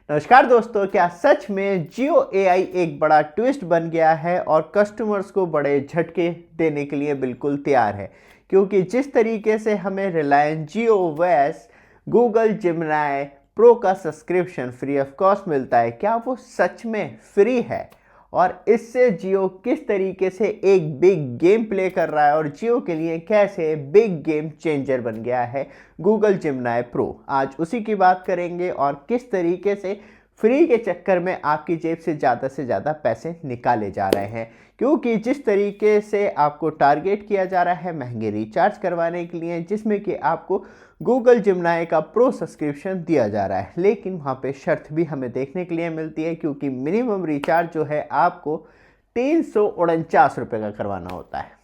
नमस्कार दोस्तों, क्या सच में जियो एआई एक बड़ा ट्विस्ट बन गया है और कस्टमर्स को बड़े झटके देने के लिए बिल्कुल तैयार है। क्योंकि जिस तरीके से हमें रिलायंस जियो वॉइस गूगल जिमिनाई प्रो का सब्सक्रिप्शन फ्री ऑफ कॉस्ट मिलता है, क्या वो सच में फ्री है? और इससे जियो किस तरीके से एक बिग गेम प्ले कर रहा है और जियो के लिए कैसे बिग गेम चेंजर बन गया है गूगल जिमिनाई प्रो, आज उसी की बात करेंगे। और किस तरीके से फ्री के चक्कर में आपकी जेब से ज़्यादा पैसे निकाले जा रहे हैं, क्योंकि जिस तरीके से आपको टारगेट किया जा रहा है महंगे रिचार्ज करवाने के लिए, जिसमें कि आपको गूगल जिमिनाई का प्रो सब्सक्रिप्शन दिया जा रहा है, लेकिन वहाँ पे शर्त भी हमें देखने के लिए मिलती है, क्योंकि मिनिमम रिचार्ज जो है आपको 349 रुपये का करवाना होता है।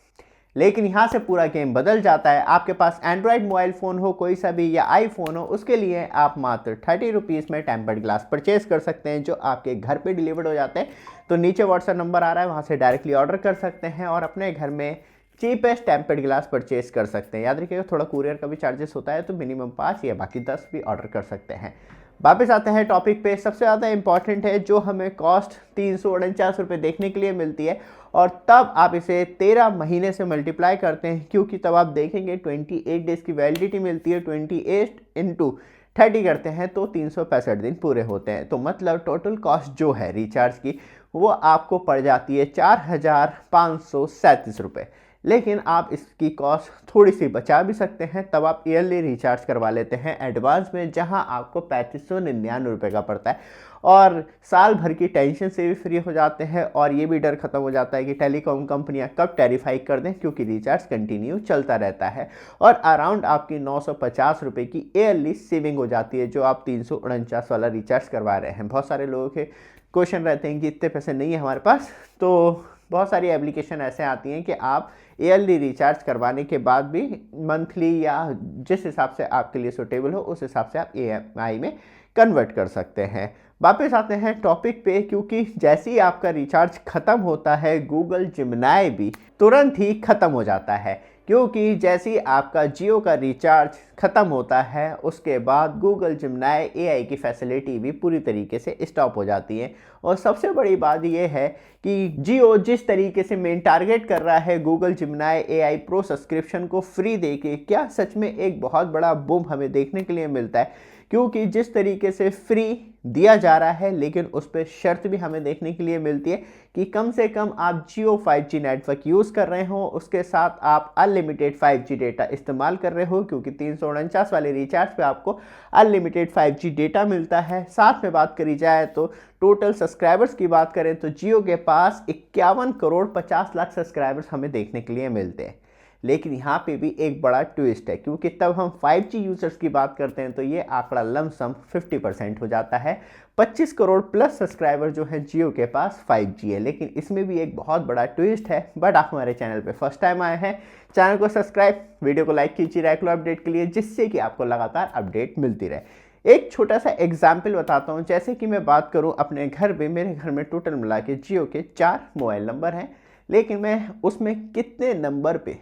लेकिन यहाँ से पूरा गेम बदल जाता है। आपके पास एंड्रॉयड मोबाइल फ़ोन हो कोई सा भी या आईफोन हो, उसके लिए आप मात्र 30 रुपीज़ में टेम्पर्ड ग्लास परचेज कर सकते हैं, जो आपके घर पे डिलीवर्ड हो जाते हैं। तो नीचे व्हाट्सएप नंबर आ रहा है, वहाँ से डायरेक्टली ऑर्डर कर सकते हैं और अपने घर में चीपेस्ट टेम्पर्ड ग्लास परचेज कर सकते हैं। याद रखिएगा, थोड़ा कुरियर का भी चार्जेस होता है, तो मिनिमम 5 या बाकी 10 भी ऑर्डर कर सकते हैं। वापस आते हैं टॉपिक पे। सबसे ज़्यादा इंपॉर्टेंट है जो हमें कॉस्ट 349 रुपये देखने के लिए मिलती है, और तब आप इसे 13 महीने से मल्टीप्लाई करते हैं, क्योंकि तब आप देखेंगे 28 डेज़ की वैलिडिटी मिलती है। 28 इंटू 30 करते हैं तो 365 दिन पूरे होते हैं। तो मतलब टोटल कॉस्ट जो है रिचार्ज की, वो आपको पड़ जाती है 4,537 रुपये। लेकिन आप इसकी कॉस्ट थोड़ी सी बचा भी सकते हैं, तब आप ईयरली रिचार्ज करवा लेते हैं एडवांस में, जहां आपको 3599 रुपये का पड़ता है। और साल भर की टेंशन से भी फ्री हो जाते हैं, और ये भी डर खत्म हो जाता है कि टेलीकॉम कंपनियां कब टैरिफ हाइक कर दें, क्योंकि रिचार्ज कंटिन्यू चलता रहता है। और अराउंड आपकी 950 रुपये की ईयरली सेविंग हो जाती है, जो आप 349 वाला रिचार्ज करवा रहे हैं। बहुत सारे लोगों के क्वेश्चन रहते हैं कि इतने पैसे नहीं है हमारे पास, तो बहुत सारी एप्लीकेशन ऐसे आती हैं कि आप ईयरली रिचार्ज करवाने के बाद भी मंथली या जिस हिसाब से आपके लिए सूटेबल हो, उस हिसाब से आप ईएमआई में कन्वर्ट कर सकते हैं। वापस आते हैं टॉपिक पे, क्योंकि जैसे ही आपका रिचार्ज ख़त्म होता है, गूगल जिमिनाई भी तुरंत ही ख़त्म हो जाता है। क्योंकि जैसे ही आपका जियो का रिचार्ज ख़त्म होता है, उसके बाद गूगल जिमिनाई एआई की फैसिलिटी भी पूरी तरीके से स्टॉप हो जाती है। और सबसे बड़ी बात यह है कि जियो जिस तरीके से मेन टारगेट कर रहा है गूगल जिमिनाई एआई प्रो सब्सक्रिप्शन को फ्री देके, क्या सच में एक बहुत बड़ा बूम हमें देखने के लिए मिलता है। क्योंकि जिस तरीके से फ्री दिया जा रहा है, लेकिन उस पर शर्त भी हमें देखने के लिए मिलती है कि कम से कम आप जियो 5G नेटवर्क यूज़ कर रहे हो, उसके साथ आप अनलिमिटेड 5G डेटा इस्तेमाल कर रहे हो, क्योंकि 349 वाले रिचार्ज पे आपको अनलिमिटेड 5G डेटा मिलता है। साथ में बात करी जाए तो टोटल सब्सक्राइबर्स की बात करें तो जियो के पास 51 करोड़ 50 लाख सब्सक्राइबर्स हमें देखने के लिए मिलते हैं। लेकिन यहाँ पे भी एक बड़ा ट्विस्ट है, क्योंकि तब हम 5G यूजर्स की बात करते हैं तो ये आंकड़ा लमसम 50% हो जाता है। 25 करोड़ प्लस सब्सक्राइबर जो है जियो के पास 5G है। लेकिन इसमें भी एक बहुत बड़ा ट्विस्ट है। बट आप हमारे चैनल पे फर्स्ट टाइम आए हैं, चैनल को सब्सक्राइब, वीडियो को लाइक कीजिए रेगुलर अपडेट के लिए, जिससे कि आपको लगातार अपडेट मिलती रहे। एक छोटा सा एग्जाम्पल बताता हूँ। जैसे कि मैं बात करूँ अपने घर में, मेरे घर में टोटल मिला के जियो के 4 मोबाइल नंबर हैं, लेकिन मैं उसमें कितने नंबर पे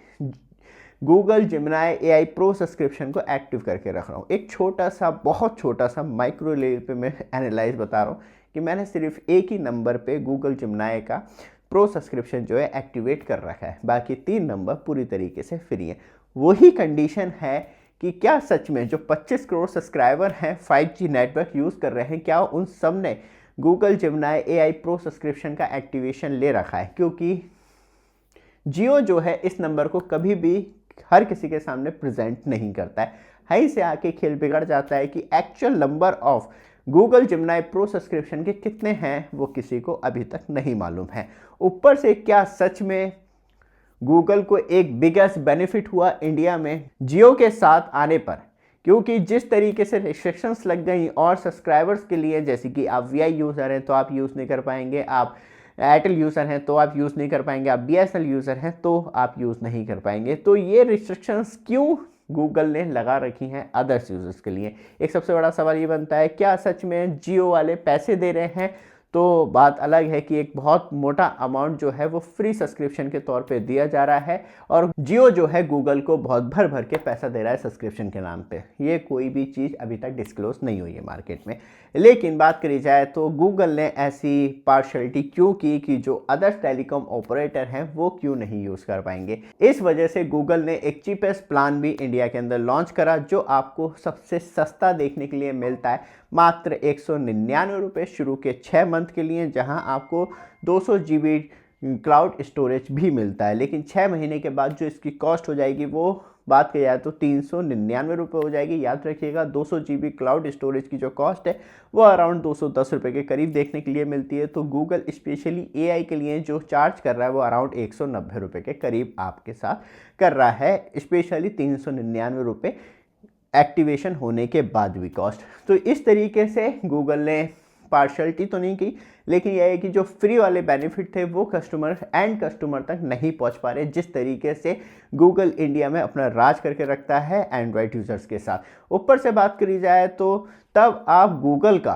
गूगल जिमिनाई एआई प्रो सब्सक्रिप्शन को एक्टिव करके रख रहा हूँ। एक छोटा सा, बहुत छोटा सा माइक्रो लेवल पे मैं एनालाइज बता रहा हूँ कि मैंने सिर्फ एक ही नंबर पे गूगल जिमिनाई का प्रो सब्सक्रिप्शन जो है एक्टिवेट कर रखा है, बाकी 3 नंबर पूरी तरीके से फ्री है। वही कंडीशन है कि क्या सच में जो 25 करोड़ सब्सक्राइबर हैं 5G नेटवर्क यूज़ कर रहे हैं, क्या उन सब ने गूगल जिमिनाई एआई प्रो सब्सक्रिप्शन का एक्टिवेशन ले रखा है? क्योंकि जियो जो है इस नंबर को कभी भी हर किसी के सामने प्रेजेंट नहीं करता है। यहीं से आके खेल बिगड़ जाता है कि actual number of Google Gemini pro subscription के कितने हैं, वो किसी को अभी तक नहीं मालूम है। ऊपर से क्या सच में गूगल को एक बिगेस्ट बेनिफिट हुआ इंडिया में जियो के साथ आने पर? क्योंकि जिस तरीके से रिस्ट्रिक्शंस लग गई और सब्सक्राइबर्स के लिए, जैसे कि आप वीआई यूज़र हैं तो आप यूज़ नहीं कर पाएंगे, आप एयरटेल यूज़र हैं तो आप यूज़ नहीं कर पाएंगे, आप बीएसएनएल यूज़र हैं तो आप यूज़ नहीं कर पाएंगे। तो ये रिस्ट्रिक्शंस क्यों गूगल ने लगा रखी हैं अदर्स यूज़र्स के लिए? एक सबसे बड़ा सवाल ये बनता है, क्या सच में जियो वाले पैसे दे रहे हैं? तो बात अलग है कि एक बहुत मोटा अमाउंट जो है वो फ्री सब्सक्रिप्शन के तौर पे दिया जा रहा है, और जियो जो है गूगल को बहुत भर भर के पैसा दे रहा है सब्सक्रिप्शन के नाम पे। ये कोई भी चीज़ अभी तक डिस्क्लोज नहीं हुई है मार्केट में। लेकिन बात करी जाए तो गूगल ने ऐसी पार्शलिटी क्यों की कि जो अदर टेलीकॉम ऑपरेटर हैं वो क्यों नहीं यूज़ कर पाएंगे। इस वजह से गूगल ने एक चीपेस्ट प्लान भी इंडिया के अंदर लॉन्च करा, जो आपको सबसे सस्ता देखने के लिए मिलता है मात्र 199 रुपये शुरू के 6 मंथ के लिए, जहां आपको 200 GB क्लाउड स्टोरेज भी मिलता है। लेकिन 6 महीने के बाद जो इसकी कॉस्ट हो जाएगी वो बात की जाए तो 399 रुपये हो जाएगी। याद रखिएगा 200 GB क्लाउड स्टोरेज की जो कॉस्ट है वो अराउंड 210 रुपये के करीब देखने के लिए मिलती है। तो गूगल स्पेशली AI के लिए जो चार्ज कर रहा है वो अराउंड 190 रुपये के करीब आपके साथ कर रहा है, स्पेशली 399 रुपये एक्टिवेशन होने के बाद भी कॉस्ट। तो इस तरीके से गूगल ने पार्शलिटी तो नहीं की, लेकिन यह है कि जो फ्री वाले बेनिफिट थे वो कस्टमर तक नहीं पहुंच पा रहे, जिस तरीके से गूगल इंडिया में अपना राज करके रखता है एंड्रॉयड यूज़र्स के साथ। ऊपर से बात करी जाए तो तब आप गूगल का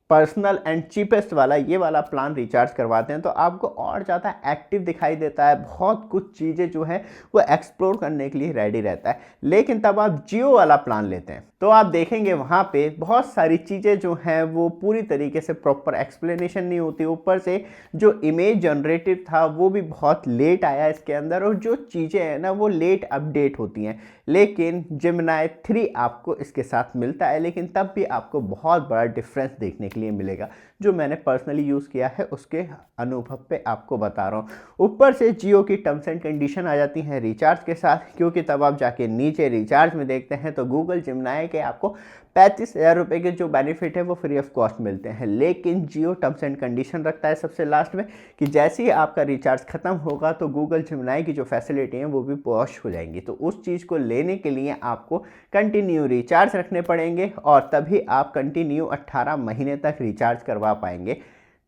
पर्सनल एंड चीपेस्ट वाला ये वाला प्लान रिचार्ज करवाते हैं तो आपको और ज़्यादा एक्टिव दिखाई देता है, बहुत कुछ चीज़ें जो हैं वो एक्सप्लोर करने के लिए रेडी रहता है। लेकिन तब आप जियो वाला प्लान लेते हैं तो आप देखेंगे वहाँ पे बहुत सारी चीज़ें जो हैं वो पूरी तरीके से प्रॉपर एक्सप्लेनेशन नहीं होती। ऊपर से जो इमेज जनरेटिव था वो भी बहुत लेट आया इसके अंदर, और जो चीज़ें हैं ना वो लेट अपडेट होती हैं। लेकिन जेमिनी 3 आपको इसके साथ मिलता है, लेकिन तब भी आपको बहुत बड़ा डिफरेंस देखने के लिए मिलेगा, जो मैंने पर्सनली यूज़ किया है उसके अनुभव पे आपको बता रहा हूँ। ऊपर से जियो की टर्म्स एंड कंडीशन आ जाती हैं रिचार्ज के साथ, क्योंकि तब आप जाके नीचे रिचार्ज में देखते हैं तो गूगल जेमिनी के आपको 35,000 रुपये के जो बेनिफिट है वो फ्री ऑफ कॉस्ट मिलते हैं। लेकिन जियो टर्म्स एंड कंडीशन रखता है सबसे लास्ट में कि जैसे ही आपका रिचार्ज खत्म होगा तो गूगल जेमिनी की जो फैसिलिटी है वो भी पॉश हो जाएंगी। तो उस चीज़ को लेने के लिए आपको कंटिन्यू रिचार्ज रखने पड़ेंगे, और तभी आप कंटिन्यू 18 महीने तक रिचार्ज करवा पाएंगे,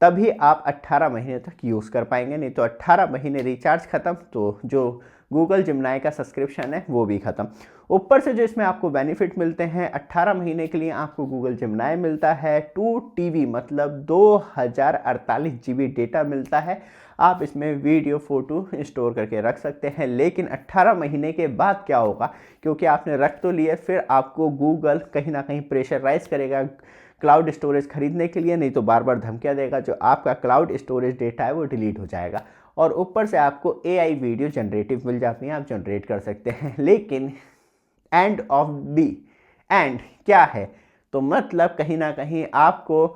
तभी आप 18 महीने तक यूज़ कर पाएंगे। नहीं तो 18 महीने रिचार्ज ख़त्म तो जो गूगल जेमिनी का सब्सक्रिप्शन है वो भी ख़त्म। ऊपर से जो इसमें आपको बेनिफिट मिलते हैं, 18 महीने के लिए आपको गूगल जेमिनी मिलता है 2 TB मतलब 2048 GB डेटा मिलता है। आप इसमें वीडियो फोटो स्टोर करके रख सकते हैं। लेकिन 18 महीने के बाद क्या होगा, क्योंकि आपने रख तो लिए, फिर आपको गूगल कहीं ना कहीं प्रेशराइज करेगा क्लाउड स्टोरेज खरीदने के लिए, नहीं तो बार बार धमकियाँ देगा, जो आपका क्लाउड स्टोरेज डेटा है वो डिलीट हो जाएगा। और ऊपर से आपको AI वीडियो जनरेटिव मिल जाती हैं, आप जनरेट कर सकते हैं। लेकिन एंड ऑफ दी एंड क्या है, तो मतलब कहीं ना कहीं आपको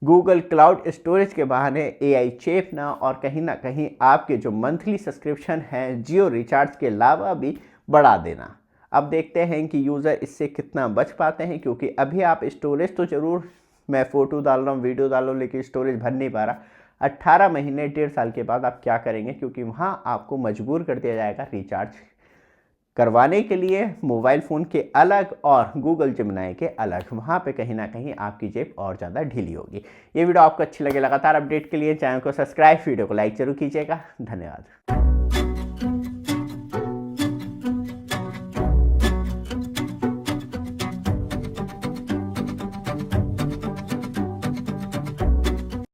गूगल क्लाउड स्टोरेज के बहाने AI चेपना, और कहीं ना कहीं आपके जो मंथली सब्सक्रिप्शन हैं जियो रिचार्ज के अलावा भी बढ़ा देना। अब देखते हैं कि यूज़र इससे कितना बच पाते हैं, क्योंकि अभी आप स्टोरेज तो ज़रूर, मैं फ़ोटो डाल रहा हूँ, वीडियो डाल रहा हूँ, लेकिन स्टोरेज भर नहीं पा रहा। 18 महीने 1.5 साल के बाद आप क्या करेंगे, क्योंकि वहाँ आपको मजबूर कर दिया जाएगा रिचार्ज करवाने के लिए, मोबाइल फ़ोन के अलग और गूगल जेमिनी के अलग। वहाँ पे कहीं ना कहीं आपकी जेब और ज़्यादा ढीली होगी। ये वीडियो आपको अच्छी लगे, लगातार अपडेट के लिए चैनल को सब्सक्राइब, वीडियो को लाइक जरूर कीजिएगा। धन्यवाद।